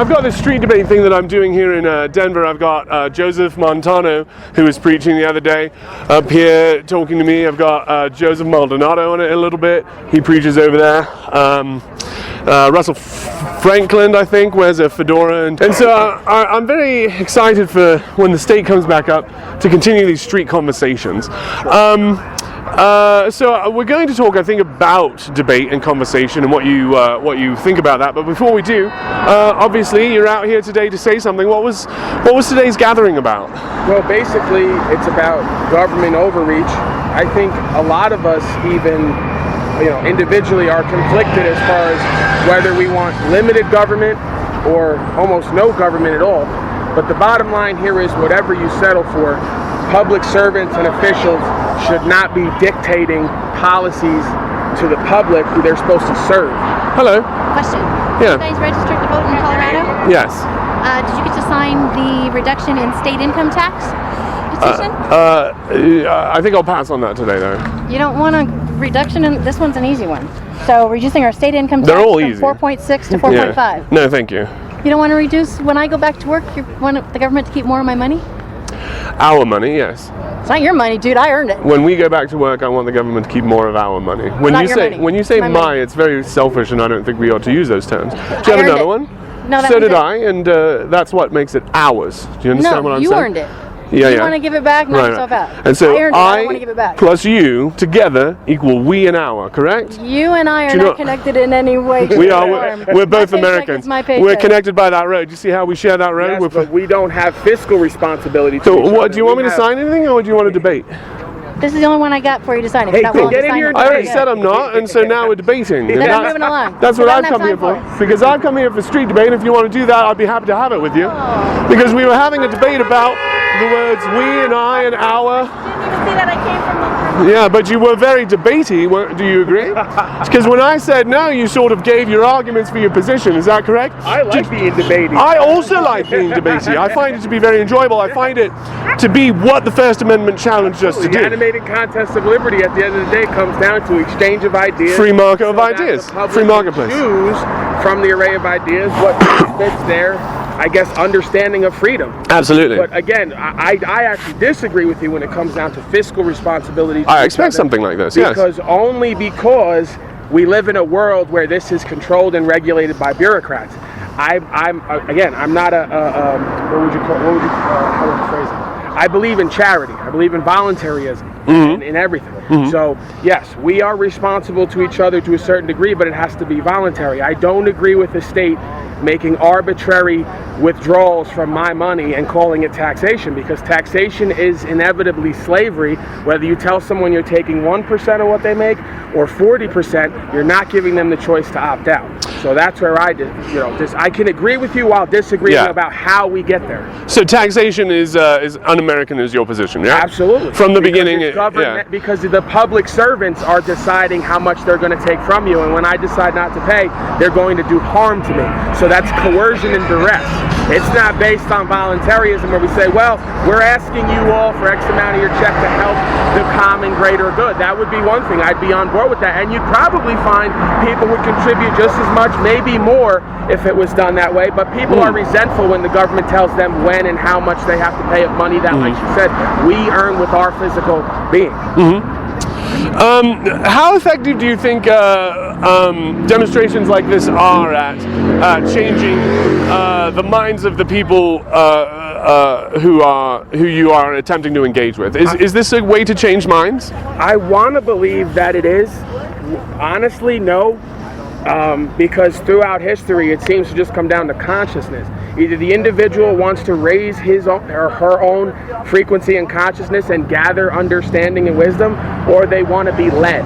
I've got this street debate thing that I'm doing here in Denver. I've got Joseph Montano, who was preaching the other day, up here talking to me. I've got Joseph Maldonado on it a little bit. He preaches over there. Russell Franklin, I think, wears a fedora, and so I'm very excited for when the state comes back up to continue these street conversations. So we're going to talk, I think, about debate and conversation and what you think about that. But before we do, obviously you're out here today to say something. What was today's gathering about? Well, basically, it's about government overreach. I think a lot of us, even individually, are conflicted as far as whether we want limited government or almost no government at all. But the bottom line here is whatever you settle for, public servants and officials should not be dictating policies to the public who they're supposed to serve. Hello. Question. Yeah. You guys registered to vote in Colorado? Yes. Did you get to sign the reduction in state income tax petition? I think I'll pass on that today, though. You don't want a reduction in, this one's an easy one. So reducing our state income tax They're all from easy. 4.6 to 4.5. Yeah. No, thank you. You don't want to reduce, when I go back to work, you want the government to keep more of my money? Our money, yes. It's not your money, dude, I earned it. When we go back to work, I want the government to keep more of our money. Not your money. When you say It's my my, money. it's very selfish, and I don't think we ought to use those terms. Do you I have earned another it. one? No, that So was did it. I, and that's what makes it ours. Do you understand what I'm you saying? earned it. Yeah, you yeah. want to give it back, knock yourself out. And so I earned it, I don't want to give it back. plus you together equal we and our, correct? You and I are Do you not know- connected in any way. shape, We or are. form. We're both My paycheck Americans. is my paycheck. We're connected by that road. You see how we share that road? Yes, We're but we don't have fiscal responsibility to so each what? other. Do you want me to sign anything, or do you want to debate? This is the only one I got for you to sign. If Hey, you're not cool. willing Get to in sign here it, and I Hey, already said I'm not, and so now we're debating. And Then I'm that's- moving along. That's what I I've don't come have here for. time Because I've come here for street debate. And if you want to do that, I'd be happy to have it with you. Oh. Because we were having a debate about the words we and I and our. Didn't even see that I came from the Yeah, but you were very debatey. Do you agree? Because when I said no, you sort of gave your arguments for your position. Is that correct? I like being debating. I also like being debatey. I find it to be very enjoyable. I find it to be what the First Amendment challenged us to The do. animated contest of liberty at the end of the day comes down to exchange of ideas. Free market of so that ideas. the public Free can marketplace. Choose from the array of ideas what fits their, I guess, understanding of freedom. Absolutely. But again, I actually disagree with you when it comes down to fiscal responsibility. I expect something like this, yes. Because only because we live in a world where this is controlled and regulated by bureaucrats. I'm not how would you phrase it? I believe in charity. I believe in voluntarism in everything. So yes, we are responsible to each other to a certain degree, but it has to be voluntary. I don't agree with the state making arbitrary withdrawals from my money and calling it taxation, because taxation is inevitably slavery. Whether you tell someone you're taking 1% of what they make or 40%, you're not giving them the choice to opt out. So that's where I can agree with you while disagreeing Yeah. about how we get there. So taxation is un-American is your position, yeah? Absolutely. From the Because beginning, it's government, yeah. because the public servants are deciding how much they're going to take from you, and when I decide not to pay, they're going to do harm to me. So that's coercion and duress. It's not based on voluntarism where we say, well, we're asking you all for X amount of your check to help the common greater good. That would be one thing. I'd be on board with that. And you'd probably find people would contribute just as much, maybe more, if it was done that way. But people are resentful when the government tells them when and how much they have to pay of money that, like you said, we earn with our physical being. How effective do you think demonstrations like this are at changing the minds of the people who you are attempting to engage with? Is this a way to change minds? I want to believe that it is. Honestly, no. Because throughout history, it seems to just come down to consciousness. Either the individual wants to raise his own, or her own frequency and consciousness and gather understanding and wisdom, or they want to be led,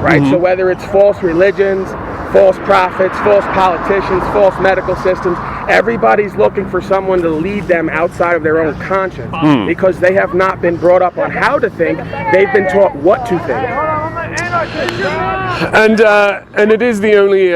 right? So whether it's false religions, false prophets, false politicians, false medical systems, everybody's looking for someone to lead them outside of their own conscience because they have not been brought up on how to think. They've been taught what to think. And it is the only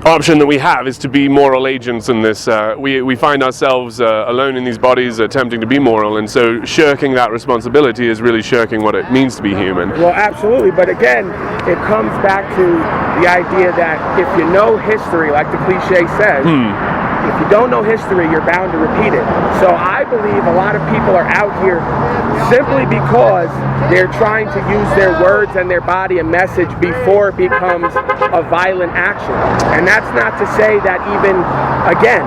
option that we have is to be moral agents in this. We find ourselves alone in these bodies attempting to be moral, and so shirking that responsibility is really shirking what it means to be human. Well, absolutely. But again, it comes back to the idea that if you know history, like the cliche says, if you don't know history, you're bound to repeat it. So I believe a lot of people are out here simply because they're trying to use their words and their body and message before it becomes a violent action. And that's not to say that even, again,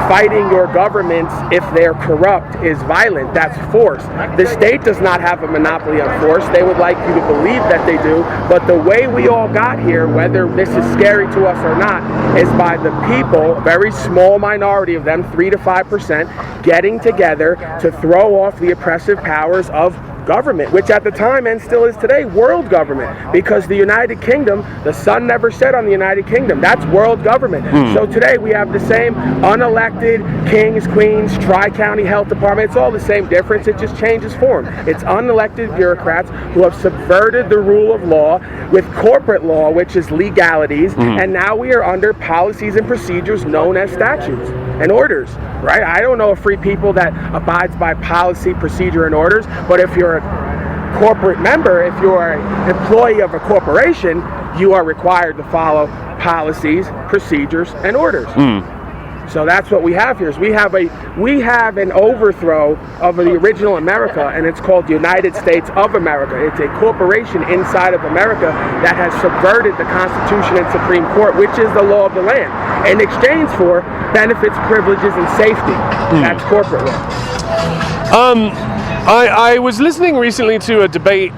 fighting your governments if they're corrupt is violent. That's force. The state does not have a monopoly on force. They would like you to believe that they do, but the way we all got here, whether this is scary to us or not, is by the people, a very small minority of them, 3 to 5%, getting together to throw off the oppressive powers of government, which at the time and still is today, world government, because the United Kingdom, the sun never set on the United Kingdom. That's world government. So today we have the same unelected kings, queens, tri-county health department. It's all the same difference. It just changes form. It's unelected bureaucrats who have subverted the rule of law with corporate law, which is legalities, and now we are under policies and procedures known as statutes and orders, right? I don't know a free people that abides by policy, procedure, and orders, but if you're a corporate member, if you're an employee of a corporation, you are required to follow policies, procedures, and orders. So that's what we have here. Is we have an overthrow of the original America, and it's called the United States of America. It's a corporation inside of America that has subverted the Constitution and Supreme Court, which is the law of the land, in exchange for benefits, privileges, and safety. That's corporate law. I was listening recently to a debate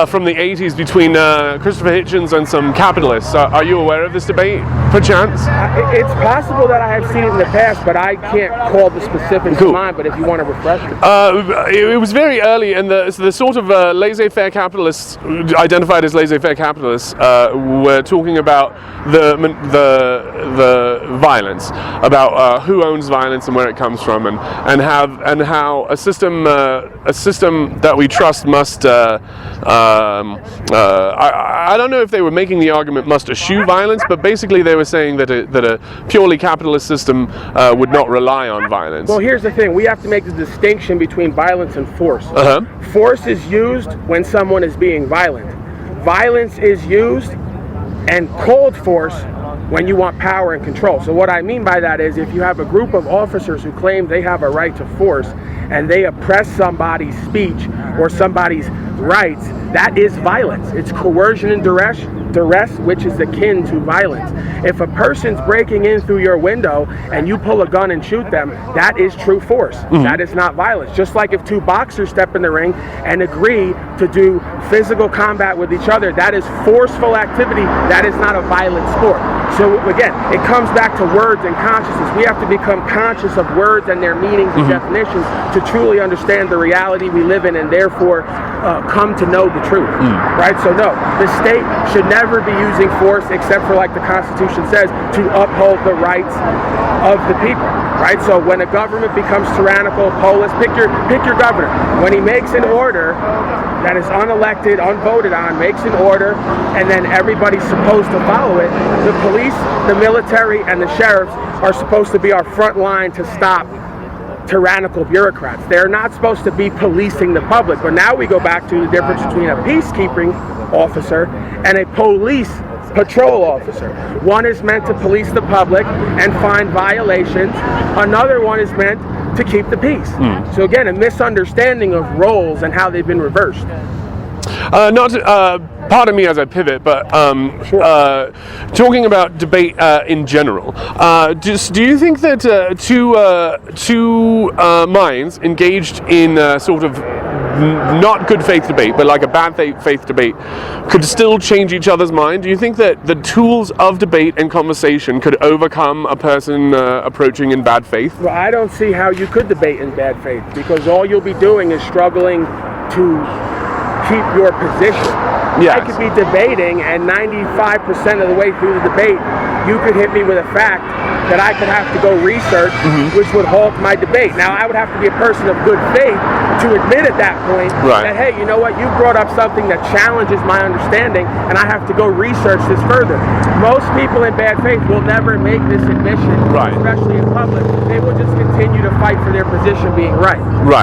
from the 80s between Christopher Hitchens and some capitalists. Are you aware of this debate, perchance? It's possible that I have seen it in the past, but I can't call the specifics of mine, but if you want to refresh it. It was very early, and the sort of laissez-faire capitalists, identified as laissez-faire capitalists, were talking about the violence, about who owns violence and where it comes from, and how a system that we trust must. I don't know if they were making the argument must eschew violence, but basically they were saying that a purely capitalist system would not rely on violence. Well, here's the thing: we have to make the distinction between violence and force. Force is used when someone is being violent. Violence is used and cold force when you want power and control. So what I mean by that is if you have a group of officers who claim they have a right to force and they oppress somebody's speech or somebody's rights, that is violence. It's coercion and duress, which is akin to violence. If a person's breaking in through your window and you pull a gun and shoot them, that is true force. That is not violence. Just like if two boxers step in the ring and agree to do physical combat with each other, that is forceful activity. That is not a violent sport. So again, it comes back to words and consciousness. We have to become conscious of words and their meanings and definitions to truly understand the reality we live in, and therefore come to know the truth. Right? So no, the state should never be using force except for, like the Constitution says, to uphold the rights of the people. Right? So when a government becomes tyrannical, police, pick your governor. When he makes an order that is unelected, unvoted on, makes an order, and then everybody's supposed to follow it, the police, the military, and the sheriffs are supposed to be our front line to stop tyrannical bureaucrats. They're not supposed to be policing the public. But now we go back to the difference between a peacekeeping officer and a police patrol officer. One is meant to police the public and find violations. Another one is meant to keep the peace. So again, a misunderstanding of roles and how they've been reversed. Pardon me as I pivot, but talking about debate in general, do you think that two minds engaged in sort of not good faith debate, but like a bad faith debate, could still change each other's mind? Do you think that the tools of debate and conversation could overcome a person approaching in bad faith? Well, I don't see how you could debate in bad faith, because all you'll be doing is struggling to keep your position. Yes. I could be debating, and 95% of the way through the debate, you could hit me with a fact that I could have to go research, which would halt my debate. Now, I would have to be a person of good faith to admit at that point that, hey, you know what, you brought up something that challenges my understanding, and I have to go research this further. Most people in bad faith will never make this admission, especially in public. They will just continue to fight for their position being right.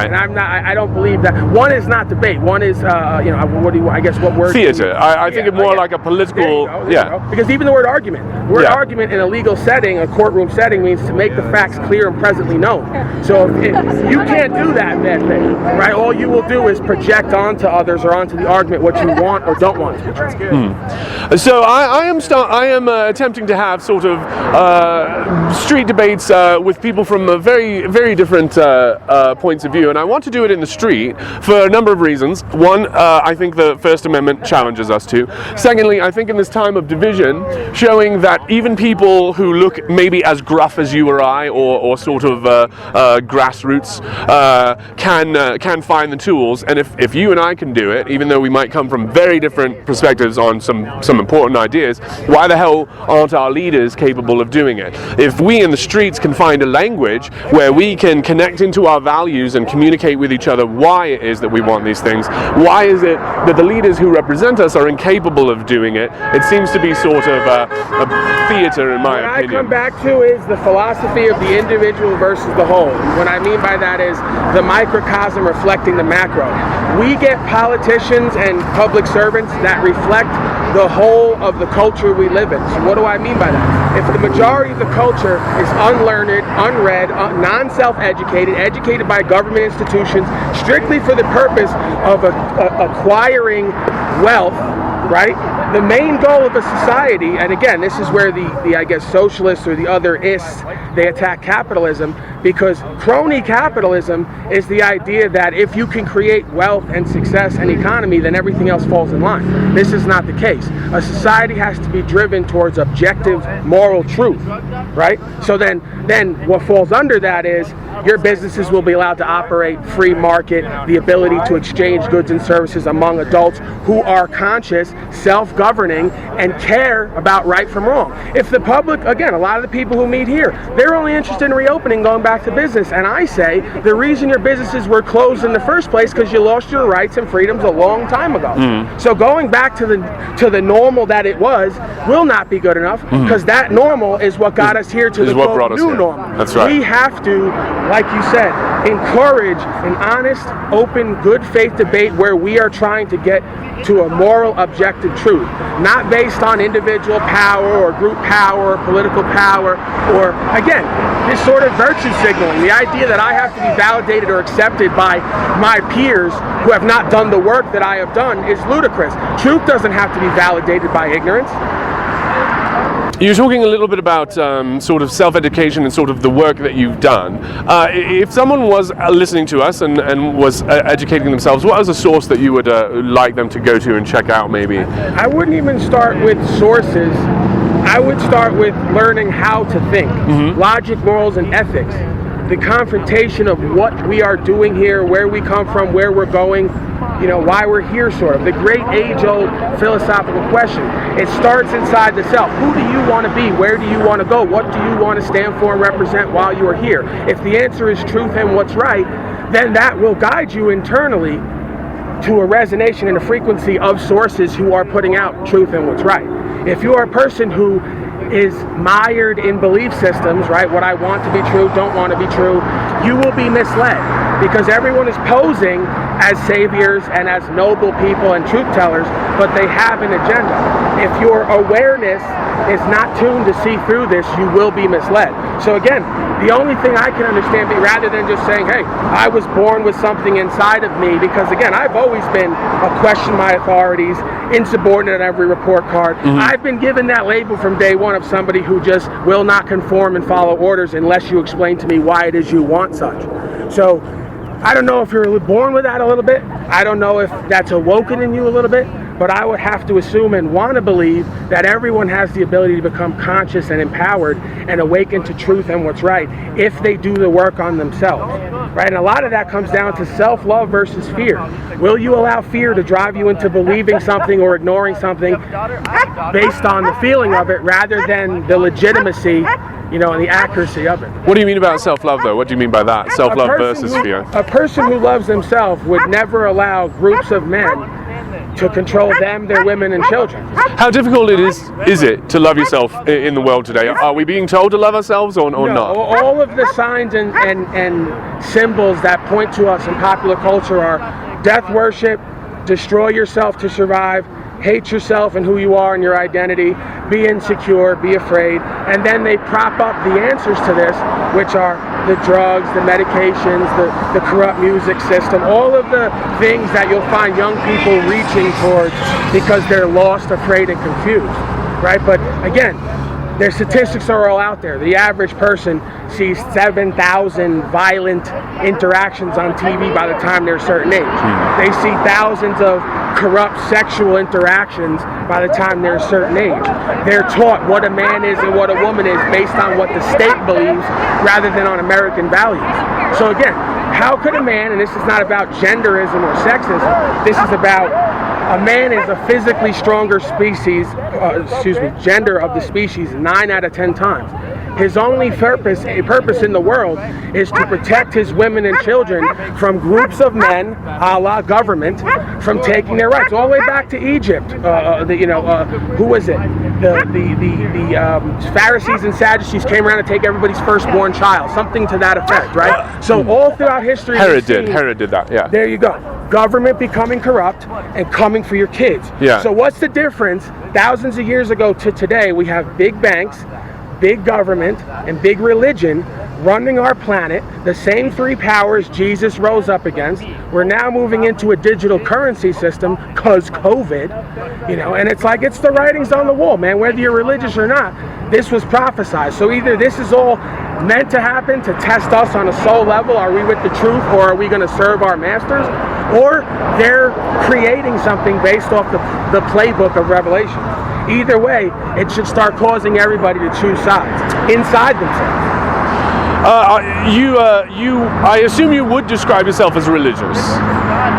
And I don't believe that. One is not debate. One is, I guess what word? Theater. I think it's more like a political, there you go. Because even the word argument in a legal setting, a courtroom setting, means to make the facts clear and presently known. So if you can't do that in bad faith, right? All you will do is project onto others or onto the argument what you want or don't want to project. So I am attempting to have sort of street debates with people from very, very different points of view, and I want to do it in the street for a number of reasons. One, I think the First Amendment challenges us to. Secondly, I think in this time of division, showing that even people who look maybe as gruff as you or I, or sort of grassroots, can find the tools. And if you and I can do it, even though we might come from very different perspectives on some important ideas, why the hell aren't our leaders capable of doing it? If we in the streets can find a language where we can connect into our values and communicate with each other why it is that we want these things, why is it that the leaders who represent us are incapable of doing it? It seems to be sort of a theater, in my opinion. What I come back to is the philosophy of the individual versus the whole. What I mean by that is the microcosm reflecting the macro. We get politicians and public servants that reflect the whole of the culture we live in. So what do I mean by that? If the majority of the culture is unlearned, unread, non-self-educated, educated by government institutions strictly for the purpose of acquiring wealth, right? The main goal of a society, and again, this is where the I guess socialists or the other ists, they attack capitalism, because crony capitalism is the idea that if you can create wealth and success and economy, then everything else falls in line. This is not the case. A society has to be driven towards objective moral truth, right? So then what falls under that is your businesses will be allowed to operate free market, the ability to exchange goods and services among adults who are conscious, self-governing, and care about right from wrong. If the public, again, a lot of the people who meet here, they're only interested in reopening, going back to business. And I say the reason your businesses were closed in the first place because you lost your rights and freedoms a long time ago. So going back to the normal that it was will not be good enough, because that normal is what got us here to the quote, new normal. That's right. We have to, like you said, encourage an honest, open, good faith debate where we are trying to get to a moral, objective truth, not based on individual power or group power or political power, or, again, this sort of virtue signaling. The idea that I have to be validated or accepted by my peers who have not done the work that I have done is ludicrous. Truth doesn't have to be validated by ignorance. You're talking a little bit about sort of self-education and sort of the work that you've done. If someone was listening to us and was educating themselves, what is a source that you would like them to go to and check out, maybe? I wouldn't even start with sources. I would start with learning how to think. Logic, morals, and ethics. The confrontation of what we are doing here, where we come from, where we're going, why we're here, sort of. The great age-old philosophical question. It starts inside the self. Who do you want to be? Where do you want to go? What do you want to stand for and represent while you are here? If the answer is truth and what's right, then that will guide you internally to a resonation and a frequency of sources who are putting out truth and what's right. If you are a person who is mired in belief systems, right? What I want to be true, don't want to be true, you will be misled, because everyone is posing as saviors and as noble people and truth tellers, but they have an agenda. If your awareness is not tuned to see through this, you will be misled. So again, the only thing I can understand, rather than just saying, hey, I was born with something inside of me, because again, I've always been a question my authorities, insubordinate on every report card. I've been given that label from day one of somebody who just will not conform and follow orders unless you explain to me why it is you want such. So I don't know if you're born with that a little bit. I don't know if that's awoken in you a little bit. but I would have to assume and want to believe that everyone has the ability to become conscious and empowered and awaken to truth and what's right if they do the work on themselves, right? And a lot of that comes down to self-love versus fear. Will you allow fear to drive you into believing something or ignoring something based on the feeling of it rather than the legitimacy, and the accuracy of it? What do you mean about self-love, though? What do you mean by that? Self-love versus fear? A person who loves himself would never allow groups of men to control them, their women, and children. How difficult is it to love yourself in the world today? Are we being told to love ourselves or No, not? all of the signs and symbols that point to us in popular culture are death worship, destroy yourself to survive, hate yourself and who you are and your identity, be insecure, be afraid, and then they prop up the answers to this, which are the drugs, the medications, the corrupt music system, all of the things that you'll find young people reaching towards because they're lost, afraid, and confused, right? But again, their statistics are all out there. The average person sees 7,000 violent interactions on TV by the time they're a certain age. They see thousands of corrupt sexual interactions by the time they're a certain age. They're taught what a man is and what a woman is based on what the state believes rather than on American values. So again, how could a man, and this is not about genderism or sexism, this is about a man is a physically stronger gender of the species 9 out of 10 times. His only purpose in the world is to protect his women and children from groups of men, a la government, from taking their rights. All the way back to Egypt. Who was it? The Pharisees and Sadducees came around to take everybody's firstborn child. Something to that effect, right? So all throughout history, Herod did that. Yeah. There you go. Government becoming corrupt and coming for your kids. Yeah. So what's the difference? Thousands of years ago to today, we have big banks, big government, and big religion running our planet, the same three powers Jesus rose up against. We're now moving into a digital currency system because COVID, and it's like it's the writings on the wall, man. Whether you're religious or not, this was prophesied. So either this is all meant to happen to test us on a soul level, are we with the truth, or are we going to serve our masters, or they're creating something based off the playbook of Revelation. Either way, it should start causing everybody to choose sides inside themselves. I assume you would describe yourself as religious.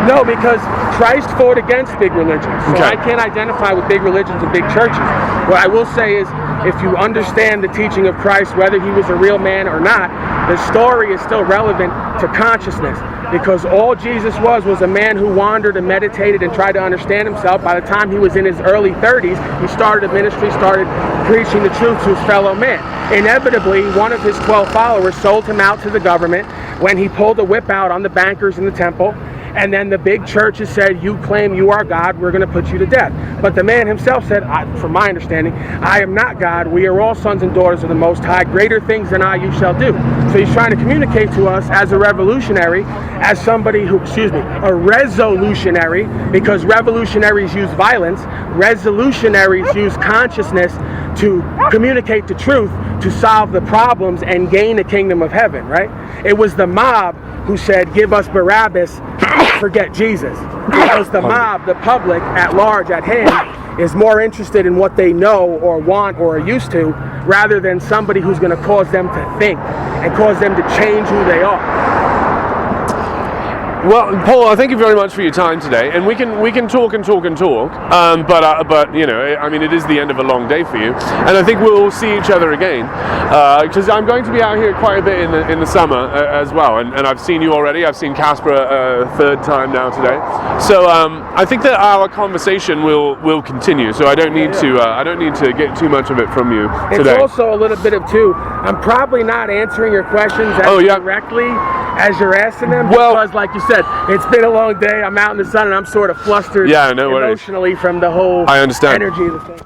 No, because Christ fought against big religions. So Okay. I can't identify with big religions and big churches. What I will say is, if you understand the teaching of Christ, whether he was a real man or not, the story is still relevant to consciousness. Because all Jesus was a man who wandered and meditated and tried to understand himself. By the time he was in his early 30s, he started a ministry, started preaching the truth to his fellow man. Inevitably, one of his 12 followers sold him out to the government when he pulled a whip out on the bankers in the temple. And then the big churches said, you claim you are God, we're going to put you to death. But the man himself said, from my understanding, I am not God. We are all sons and daughters of the Most High. Greater things than I you shall do. So he's trying to communicate to us as a revolutionary, as somebody who, a resolutionary, because revolutionaries use violence. Resolutionaries use consciousness to communicate the truth, to solve the problems and gain the kingdom of heaven, right? It was the mob who said, give us Barabbas, forget Jesus. Because the mob, the public at large, at hand, is more interested in what they know or want or are used to, rather than somebody who's going to cause them to think and cause them to change who they are. Well, Paul, thank you very much for your time today, and we can talk and talk and talk. But it is the end of a long day for you, and I think we'll see each other again because I'm going to be out here quite a bit in the summer as well, and I've seen you already. I've seen Casper a third time now today, so I think that our conversation will continue. So I don't need to get too much of it from you today. It's also a little bit of two. I'm probably not answering your questions directly as you're asking them, because like you said, it's been a long day. I'm out in the sun and I'm sort of flustered emotionally from the whole energy of the thing.